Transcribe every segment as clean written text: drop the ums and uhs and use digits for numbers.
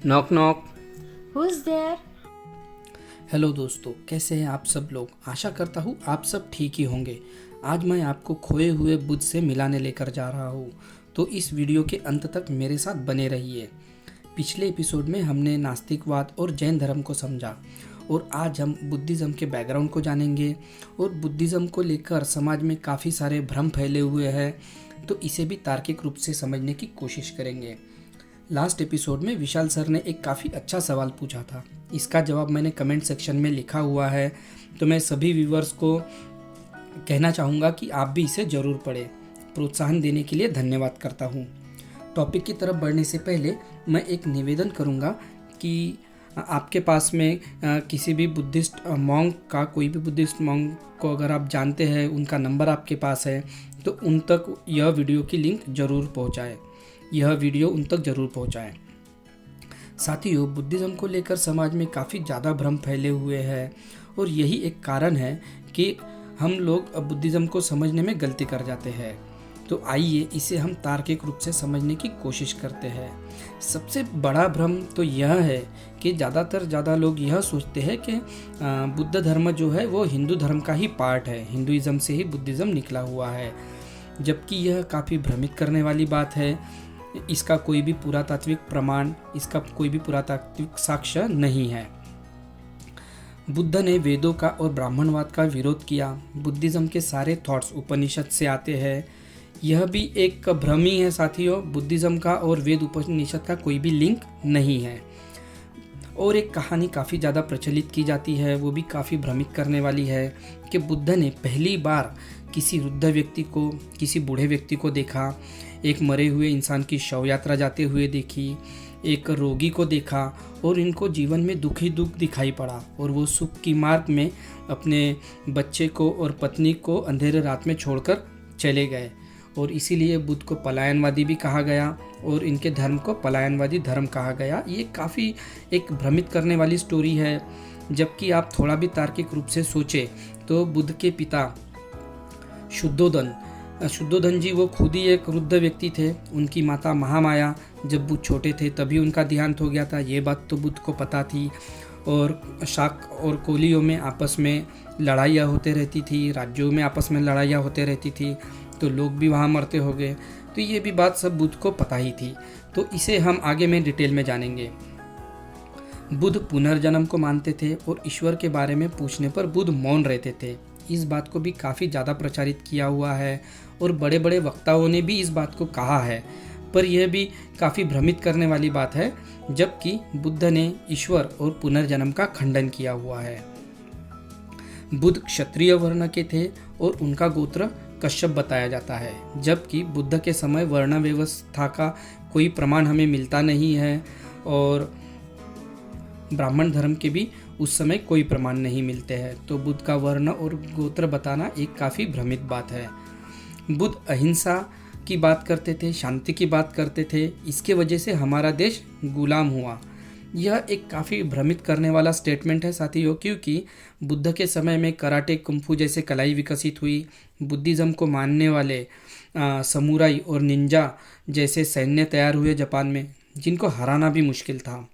Knock knock. Who's there? Hello दोस्तों, कैसे हैं आप सब लोग। आशा करता हूँ आप सब ठीक ही होंगे। आज मैं आपको खोए हुए बुद्ध से मिलाने लेकर जा रहा हूँ, तो इस वीडियो के अंत तक मेरे साथ बने रहिए। पिछले एपिसोड में हमने नास्तिकवाद और जैन धर्म को समझा और आज हम बुद्धिज़्म के बैकग्राउंड को जानेंगे और बुद्धिज़्म को लेकर समाज में काफ़ी सारे भ्रम फैले हुए हैं, तो इसे भी तार्किक रूप से समझने की कोशिश करेंगे। लास्ट एपिसोड में विशाल सर ने एक काफ़ी अच्छा सवाल पूछा था। इसका जवाब मैंने कमेंट सेक्शन में लिखा हुआ है, तो मैं सभी व्यूवर्स को कहना चाहूँगा कि आप भी इसे ज़रूर पढ़ें। प्रोत्साहन देने के लिए धन्यवाद करता हूँ। टॉपिक की तरफ बढ़ने से पहले मैं एक निवेदन करूँगा कि आपके पास में किसी भी बुद्धिस्ट मॉन्क का, कोई भी बुद्धिस्ट मॉन्क को अगर आप जानते हैं, उनका नंबर आपके पास है, तो उन तक यह वीडियो की लिंक ज़रूर पहुँचाएँ। यह वीडियो उन तक ज़रूर पहुँचाएँ। साथियों, बुद्धिज़्म को लेकर समाज में काफ़ी ज़्यादा भ्रम फैले हुए हैं और यही एक कारण है कि हम लोग बुद्धिज़्म को समझने में गलती कर जाते हैं। तो आइए इसे हम तार्किक रूप से समझने की कोशिश करते हैं। सबसे बड़ा भ्रम तो यह है कि ज़्यादा लोग यह सोचते हैं कि बुद्ध धर्म जो है वो हिंदू धर्म का ही पार्ट है, हिंदुइज़्म से ही बुद्धिज़्म निकला हुआ है, जबकि यह काफ़ी भ्रमित करने वाली बात है। इसका कोई भी पुरातात्विक प्रमाण, इसका कोई भी पुरातात्विक साक्ष्य नहीं है। बुद्ध ने वेदों का और ब्राह्मणवाद का विरोध किया। बुद्धिज़्म के सारे थॉट्स उपनिषद से आते हैं। यह भी एक भ्रम ही है साथियों। बुद्धिज़्म का और वेद उपनिषद का कोई भी लिंक नहीं है। और एक कहानी काफ़ी ज़्यादा प्रचलित की जाती है, वो भी काफ़ी भ्रमित करने वाली है कि बुद्ध ने पहली बार किसी वृद्ध व्यक्ति को, किसी बूढ़े व्यक्ति को देखा, एक मरे हुए इंसान की शव यात्रा जाते हुए देखी, एक रोगी को देखा और इनको जीवन में दुख ही दुख दिखाई पड़ा और वो सुख की मार्ग में अपने बच्चे को और पत्नी को अंधेरे रात में छोड़कर चले गए। और इसीलिए बुद्ध को पलायनवादी भी कहा गया और इनके धर्म को पलायनवादी धर्म कहा गया। ये काफ़ी एक भ्रमित करने वाली स्टोरी है। जबकि आप थोड़ा भी तार्किक रूप से सोचें तो बुद्ध के पिता शुद्धोधन जी वो खुद ही एक वृद्ध व्यक्ति थे। उनकी माता महामाया जब बुद्ध छोटे थे तभी उनका देहांत हो गया था। ये बात तो बुद्ध को पता थी। और शाक और कोलियों में आपस में लड़ाइयाँ होते रहती थी, राज्यों में आपस में लड़ाइयाँ होते रहती थी, तो लोग भी वहाँ मरते हो गए। तो ये भी बात सब बुद्ध को पता ही थी। तो इसे हम आगे में डिटेल में जानेंगे। बुद्ध पुनर्जन्म को मानते थे और ईश्वर के बारे में पूछने पर बुद्ध मौन रहते थे। इस बात को भी काफ़ी ज़्यादा प्रचारित किया हुआ है और बड़े बड़े वक्ताओं ने भी इस बात को कहा है, पर यह भी काफ़ी भ्रमित करने वाली बात है, जबकि बुद्ध ने ईश्वर और पुनर्जन्म का खंडन किया हुआ है। बुद्ध क्षत्रिय वर्ण के थे और उनका गोत्र कश्यप बताया जाता है, जबकि बुद्ध के समय वर्ण व्यवस्था का कोई प्रमाण हमें मिलता नहीं है और ब्राह्मण धर्म के भी उस समय कोई प्रमाण नहीं मिलते हैं। तो बुद्ध का वर्ण और गोत्र बताना एक काफ़ी भ्रमित बात है। बुद्ध अहिंसा की बात करते थे, शांति की बात करते थे। इसके वजह से हमारा देश गुलाम हुआ। यह एक काफ़ी भ्रमित करने वाला स्टेटमेंट है साथियों, क्योंकि बुद्ध के समय में कराटे, कुंफू जैसे कलाई विकसित हुई। बुद्धिज़्म को मानने वाले समुराई और निंजा जैसे सैन्य तैयार हुए जापान में, जिनको हराना भी मुश्किल था।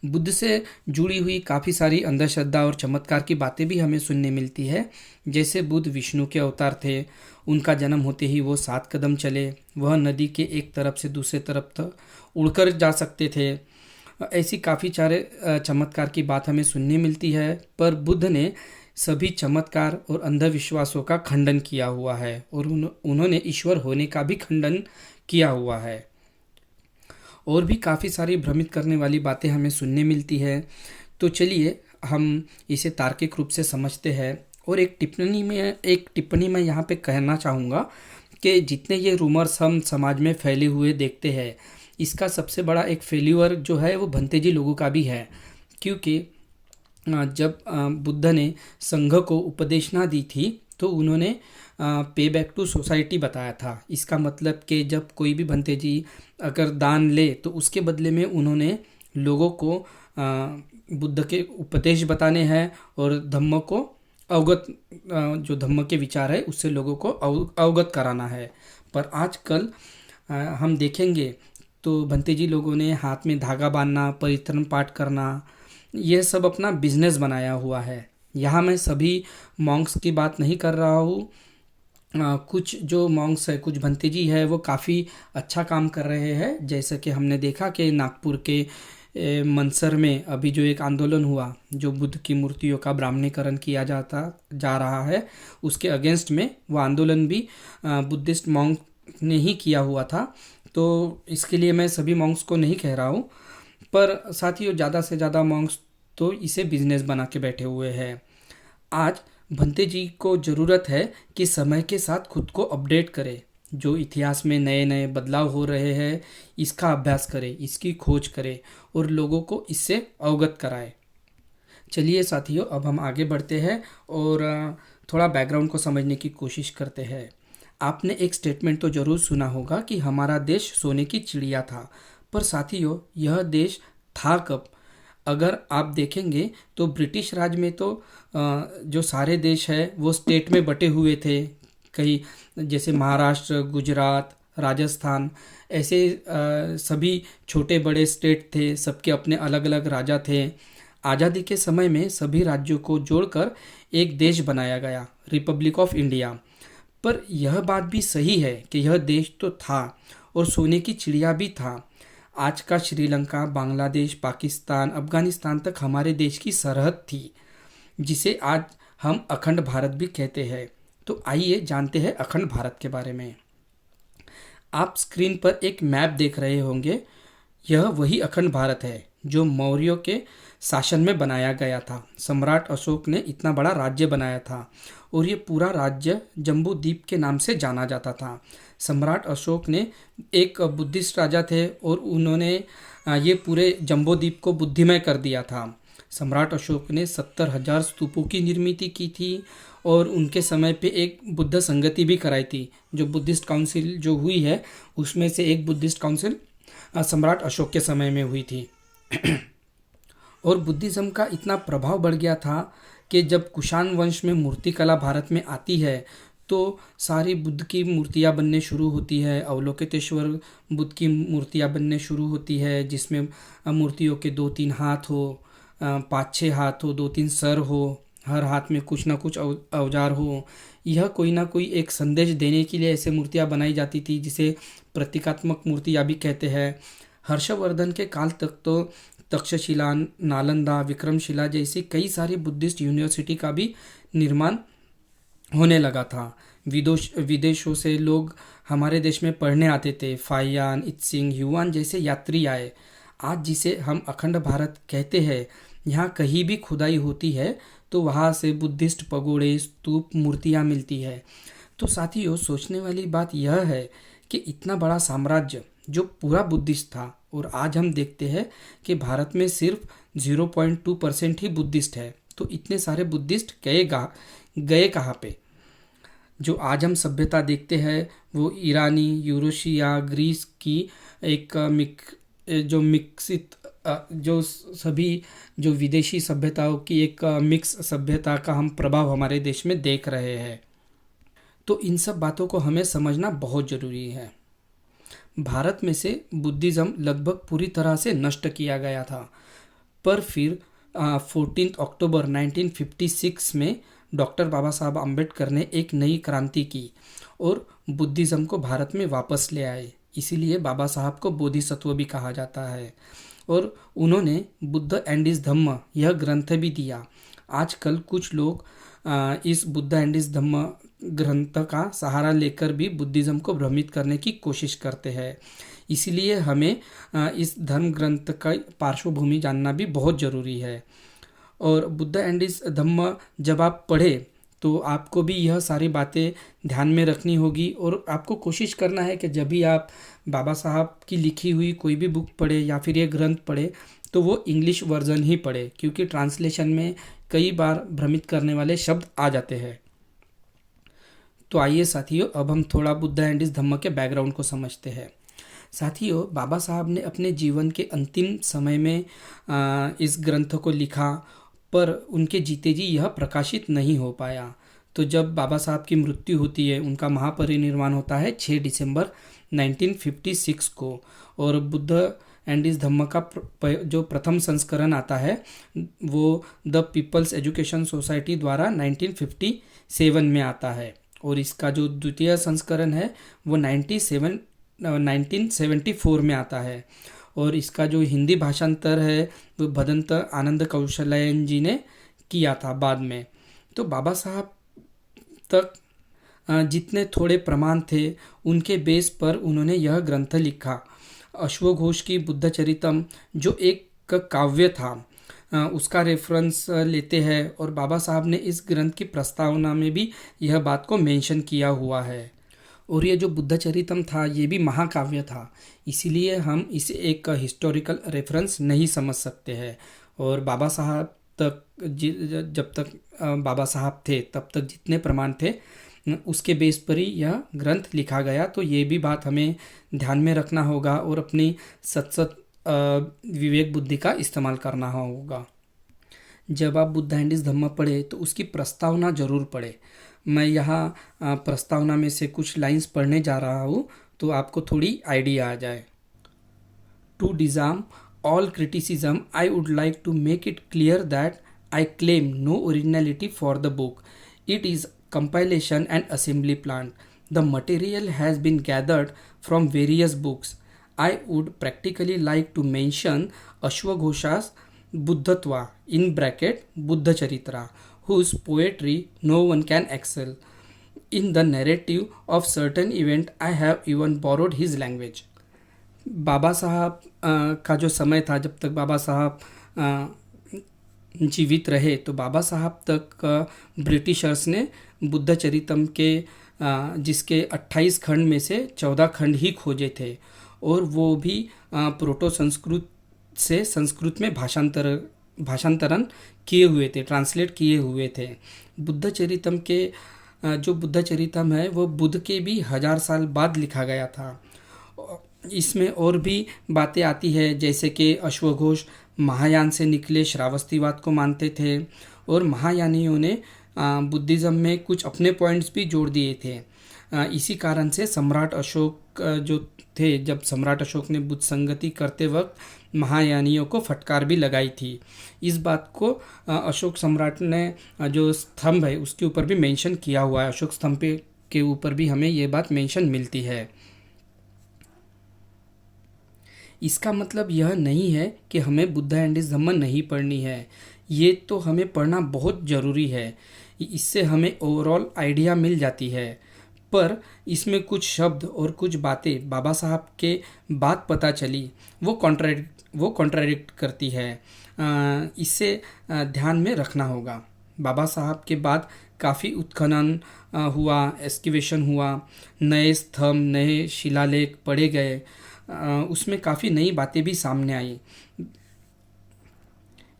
बुद्ध से जुड़ी हुई काफ़ी सारी अंधश्रद्धा और चमत्कार की बातें भी हमें सुनने मिलती है। जैसे बुद्ध विष्णु के अवतार थे, उनका जन्म होते ही वो 7 कदम चले, वह नदी के एक तरफ से दूसरे तरफ तक उड़कर जा सकते थे। ऐसी काफ़ी सारे चमत्कार की बात हमें सुनने मिलती है, पर बुद्ध ने सभी चमत्कार और अंधविश्वासों का खंडन किया हुआ है और उन्होंने ईश्वर होने का भी खंडन किया हुआ है। और भी काफ़ी सारी भ्रमित करने वाली बातें हमें सुनने मिलती है। तो चलिए हम इसे तार्किक रूप से समझते हैं। और एक टिप्पणी में यहाँ पे कहना चाहूँगा कि जितने ये रूमर्स हम समाज में फैले हुए देखते हैं, इसका सबसे बड़ा एक फेल्यूअर जो है वो भंतेजी लोगों का भी है। क्योंकि जब बुद्ध ने संघ को उपदेशना दी थी तो उन्होंने पे बैक टू सोसाइटी बताया था। इसका मतलब कि जब कोई भी भंतेजी अगर दान ले तो उसके बदले में उन्होंने लोगों को बुद्ध के उपदेश बताने हैं और धम्म को अवगत, जो धम्म के विचार है उससे लोगों को अवगत कराना है। पर आजकल हम देखेंगे तो भंते जी लोगों ने हाथ में धागा बांधना, परित्रण पाठ करना, यह सब अपना बिजनेस बनाया हुआ है। यहाँ मैं सभी मॉन्क्स की बात नहीं कर रहा हूँ। कुछ जो मॉन्क्स है, कुछ भंते जी है, वो काफ़ी अच्छा काम कर रहे हैं। जैसे कि हमने देखा कि नागपुर के मनसर में अभी जो एक आंदोलन हुआ, जो बुद्ध की मूर्तियों का ब्राह्मणीकरण किया जा रहा है, उसके अगेंस्ट में वो आंदोलन भी बुद्धिस्ट मॉन्क ने ही किया हुआ था। तो इसके लिए मैं सभी मॉन्क्स को नहीं कह रहा हूँ, पर साथियों ज़्यादा से ज़्यादा मॉन्क्स तो इसे बिजनेस बना के बैठे हुए हैं। आज भंते जी को ज़रूरत है कि समय के साथ खुद को अपडेट करें। जो इतिहास में नए नए बदलाव हो रहे हैं, इसका अभ्यास करें, इसकी खोज करें और लोगों को इससे अवगत कराएं। चलिए साथियों, अब हम आगे बढ़ते हैं और थोड़ा बैकग्राउंड को समझने की कोशिश करते हैं। आपने एक स्टेटमेंट तो ज़रूर सुना होगा कि हमारा देश सोने की चिड़िया था, पर साथियों यह देश था कब? अगर आप देखेंगे तो ब्रिटिश राज में तो जो सारे देश है वो स्टेट में बटे हुए थे। कई जैसे महाराष्ट्र, गुजरात, राजस्थान, ऐसे सभी छोटे बड़े स्टेट थे, सबके अपने अलग अलग राजा थे। आज़ादी के समय में सभी राज्यों को जोड़कर एक देश बनाया गया, रिपब्लिक ऑफ इंडिया। पर यह बात भी सही है कि यह देश तो था और सोने की चिड़िया भी था। आज का श्रीलंका, बांग्लादेश, पाकिस्तान, अफगानिस्तान तक हमारे देश की सरहद थी, जिसे आज हम अखंड भारत भी कहते हैं। तो आइए जानते हैं अखंड भारत के बारे में। आप स्क्रीन पर एक मैप देख रहे होंगे। यह वही अखंड भारत है जो मौर्यों के शासन में बनाया गया था। सम्राट अशोक ने इतना बड़ा राज्य बनाया था और ये पूरा राज्य जम्बू द्वीप के नाम से जाना जाता था। सम्राट अशोक ने एक बुद्धिस्ट राजा थे और उन्होंने ये पूरे जम्बू द्वीप को बुद्धिमय कर दिया था। सम्राट अशोक ने 70,000 स्तूपों की निर्मित की थी और उनके समय पे एक बुद्ध संगति भी कराई थी। जो बुद्धिस्ट काउंसिल जो हुई है, उसमें से एक बुद्धिस्ट काउंसिल सम्राट अशोक के समय में हुई थी। और बुद्धिज़्म का इतना प्रभाव बढ़ गया था कि जब कुषाण वंश में मूर्तिकला भारत में आती है तो सारी बुद्ध की मूर्तियाँ बनने शुरू होती है। अवलोकितेश्वर बुद्ध की मूर्तियाँ बनने शुरू होती है, जिसमें मूर्तियों के 2-3 हाथ हो, 5-6 हाथ हो, 2-3 सर हो, हर हाथ में कुछ ना कुछ औजार हो। यह कोई ना कोई एक संदेश देने के लिए ऐसे मूर्तियाँ बनाई जाती थी, जिसे प्रतीकात्मक मूर्तियाँ भी कहते हैं। हर्षवर्धन के काल तक तो तक्षशिला, नालंदा, विक्रमशिला जैसी कई सारी बुद्धिस्ट यूनिवर्सिटी का भी निर्माण होने लगा था। विदेशों से लोग हमारे देश में पढ़ने आते थे। फाहियान, इत्सिंग, युआन जैसे यात्री आए। आज जिसे हम अखंड भारत कहते हैं, यहाँ कहीं भी खुदाई होती है तो वहाँ से बुद्धिस्ट पगोड़े, स्तूप, मूर्तियाँ मिलती है। तो साथियों, सोचने वाली बात यह है कि इतना बड़ा साम्राज्य जो पूरा बुद्धिस्ट था, और आज हम देखते हैं कि भारत में सिर्फ 0.2% ही बुद्धिस्ट है। तो इतने सारे बुद्धिस्ट गए कहाँ पे? जो आज हम सभ्यता देखते हैं वो ईरानी, यूरोशिया, ग्रीस की एक मिक्सित जो सभी जो विदेशी सभ्यताओं की एक मिक्स सभ्यता का हम प्रभाव हमारे देश में देख रहे हैं। तो इन सब बातों को हमें समझना बहुत ज़रूरी है। भारत में से बुद्धिज़्म लगभग पूरी तरह से नष्ट किया गया था, पर फिर 14 अक्टूबर 1956 में डॉक्टर बाबा साहब अम्बेडकर ने एक नई क्रांति की और बुद्धिज़्म को भारत में वापस ले आए। इसीलिए बाबा साहब को बोधिसत्व भी कहा जाता है। और उन्होंने बुद्ध एंड इस धम्म यह ग्रंथ भी दिया। आजकल कुछ लोग इस बुद्ध एंड इस धम्म ग्रंथ का सहारा लेकर भी बुद्धिज़्म को भ्रमित करने की कोशिश करते हैं। इसीलिए हमें इस धर्म ग्रंथ का पार्श्वभूमि जानना भी बहुत ज़रूरी है। और बुद्ध एंड इस धम्म जब आप पढ़े तो आपको भी यह सारी बातें ध्यान में रखनी होगी, और आपको कोशिश करना है कि जब भी आप बाबा साहब की लिखी हुई कोई भी बुक पढ़े या फिर ये ग्रंथ पढ़े तो वो इंग्लिश वर्जन ही पढ़े, क्योंकि ट्रांसलेशन में कई बार भ्रमित करने वाले शब्द आ जाते हैं। तो आइए साथियों, अब हम थोड़ा बुद्ध एंड इस धम्म के बैकग्राउंड को समझते हैं। साथियों, बाबा साहब ने अपने जीवन के अंतिम समय में इस ग्रंथ को लिखा, पर उनके जीते जी यह प्रकाशित नहीं हो पाया। तो जब बाबा साहब की मृत्यु होती है, उनका महापरिनिर्वाण होता है 6 दिसंबर 1956 को, और बुद्ध एंड इस धम्म का जो प्रथम संस्करण आता है वो द पीपल्स एजुकेशन सोसाइटी द्वारा 1957 में आता है, और इसका जो द्वितीय संस्करण है वो 1974 में आता है, और इसका जो हिंदी भाषांतर है वो भदंत आनंद कौशलयन जी ने किया था बाद में। तो बाबा साहब तक जितने थोड़े प्रमाण थे उनके बेस पर उन्होंने यह ग्रंथ लिखा। अश्वघोष की बुद्ध चरितम जो एक काव्य था उसका रेफरेंस लेते हैं, और बाबा साहब ने इस ग्रंथ की प्रस्तावना में भी यह बात को मेंशन किया हुआ है। और ये जो बुद्ध चरितम था ये भी महाकाव्य था, इसीलिए हम इसे एक हिस्टोरिकल रेफरेंस नहीं समझ सकते हैं। और बाबा साहब तक जब तक बाबा साहब थे तब तक जितने प्रमाण थे उसके बेस पर ही यह ग्रंथ लिखा गया। तो ये भी बात हमें ध्यान में रखना होगा और अपनी सत विवेक बुद्धि का इस्तेमाल करना होगा। जब आप बुद्ध एंड इस धम्म पढ़े तो उसकी प्रस्तावना ज़रूर पढ़े। मैं यहाँ प्रस्तावना में से कुछ लाइंस पढ़ने जा रहा हूँ तो आपको थोड़ी आइडिया आ जाए। To disarm all criticism, I would like to make it clear that I claim no originality for the book. It is compilation and assembly plant. The material has been gathered from various books. I would practically like to mention Ashwaghosha's Buddhatva in bracket Buddha Charitra, whose poetry no one can excel. In the narrative of certain event, I have even borrowed his language. बाबा साहब का जो समय था, जब तक बाबा साहब जीवित रहे तो बाबा साहब तक ब्रिटिशर्स ने बुद्ध चरितम के जिसके 28 खंड में से 14 खंड ही खोजे थे, और वो भी प्रोटो संस्कृत से संस्कृत में भाषांतरण किए हुए थे, ट्रांसलेट किए हुए थे। बुद्ध चरितम के जो बुद्ध चरितम है वो बुद्ध के भी 1000 साल बाद लिखा गया था। इसमें और भी बातें आती है, जैसे कि अश्वघोष महायान से निकले श्रावस्तीवाद को मानते थे, और महायानियों ने बुद्धिज़्म में कुछ अपने पॉइंट्स भी जोड़ दिए थे। इसी कारण से सम्राट अशोक जो थे, जब सम्राट अशोक ने बुद्ध संगति करते वक्त महायानियों को फटकार भी लगाई थी। इस बात को अशोक सम्राट ने जो स्तंभ है उसके ऊपर भी मेंशन किया हुआ है। अशोक स्तंभ के ऊपर भी हमें ये बात मेंशन मिलती है। इसका मतलब यह नहीं है कि हमें बुद्ध एंड इस धम्म नहीं पढ़नी है, ये तो हमें पढ़ना बहुत ज़रूरी है। इससे हमें ओवरऑल आइडिया मिल जाती है, पर इसमें कुछ शब्द और कुछ बातें बाबा साहब के बाद पता चली वो कॉन्ट्राडिक्ट करती है। इससे ध्यान में रखना होगा। बाबा साहब के बाद काफ़ी उत्खनन हुआ, एक्सकेवेशन हुआ, नए स्तंभ नए शिलालेख पढ़े गए, उसमें काफ़ी नई बातें भी सामने आई।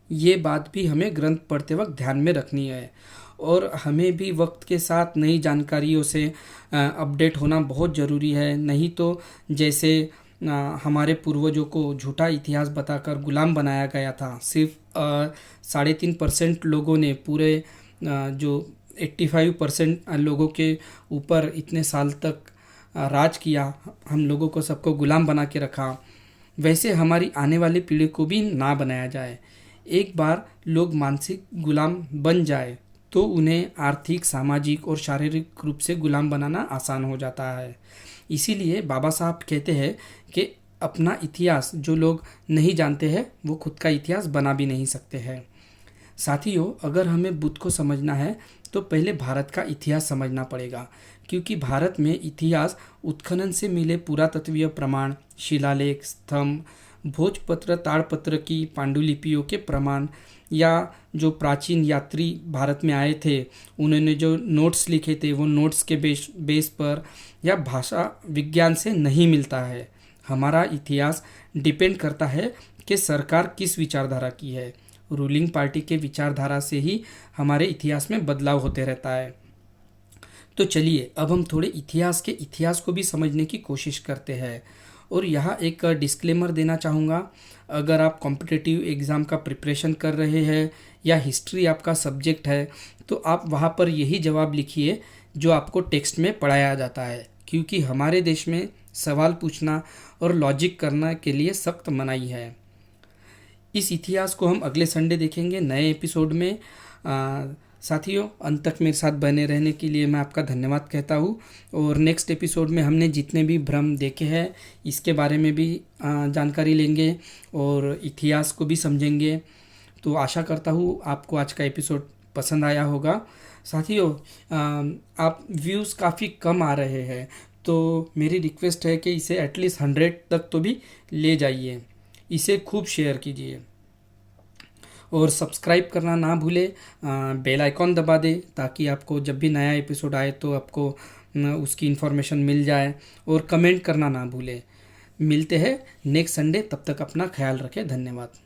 ये बात भी हमें ग्रंथ पढ़ते वक्त ध्यान में रखनी है, और हमें भी वक्त के साथ नई जानकारियों से अपडेट होना बहुत ज़रूरी है। नहीं तो जैसे हमारे पूर्वजों को झूठा इतिहास बताकर गुलाम बनाया गया था। सिर्फ 3.5% लोगों ने पूरे जो 85% लोगों के ऊपर इतने साल तक राज किया, हम लोगों को सबको गुलाम बना के रखा। वैसे हमारी आने वाली पीढ़ी को भी ना बनाया जाए। एक बार लोग मानसिक गुलाम बन जाए तो उन्हें आर्थिक, सामाजिक और शारीरिक रूप से गुलाम बनाना आसान हो जाता है। इसीलिए बाबा साहब कहते हैं कि अपना इतिहास जो लोग नहीं जानते हैं वो खुद का इतिहास बना भी नहीं सकते हैं। साथियों, अगर हमें बुद्ध को समझना है तो पहले भारत का इतिहास समझना पड़ेगा, क्योंकि भारत में इतिहास उत्खनन से मिले पुरातत्वीय प्रमाण, शिलालेख, स्तंभ, भोजपत्र, ताड़पत्र की पांडुलिपियों के प्रमाण, या जो प्राचीन यात्री भारत में आए थे उन्होंने जो नोट्स लिखे थे वो नोट्स के बेस पर या भाषा विज्ञान से नहीं मिलता है। हमारा इतिहास डिपेंड करता है कि सरकार किस विचारधारा की है। रूलिंग पार्टी के विचारधारा से ही हमारे इतिहास में बदलाव होते रहता है। तो चलिए अब हम थोड़े इतिहास को भी समझने की कोशिश करते हैं। और यहाँ एक डिस्क्लेमर देना चाहूँगा, अगर आप कॉम्पिटिटिव एग्ज़ाम का प्रिपरेशन कर रहे हैं या हिस्ट्री आपका सब्जेक्ट है तो आप वहाँ पर यही जवाब लिखिए जो आपको टेक्स्ट में पढ़ाया जाता है, क्योंकि हमारे देश में सवाल पूछना और लॉजिक करना के लिए सख्त मनाही है। इस इतिहास को हम अगले संडे देखेंगे नए एपिसोड में। साथियों, अंत तक मेरे साथ बने रहने के लिए मैं आपका धन्यवाद कहता हूँ। और नेक्स्ट एपिसोड में हमने जितने भी भ्रम देखे हैं इसके बारे में भी जानकारी लेंगे और इतिहास को भी समझेंगे। तो आशा करता हूँ आपको आज का एपिसोड पसंद आया होगा। साथियों, आप व्यूज़ काफ़ी कम आ रहे हैं, तो मेरी रिक्वेस्ट है कि इसे एटलीस्ट 100 तक तो भी ले जाइए। इसे खूब शेयर कीजिए और सब्सक्राइब करना ना भूले, बेल आइकॉन दबा दे ताकि आपको जब भी नया एपिसोड आए तो आपको उसकी इन्फॉर्मेशन मिल जाए। और कमेंट करना ना भूले। मिलते हैं नेक्स्ट संडे, तब तक अपना ख्याल रखें। धन्यवाद।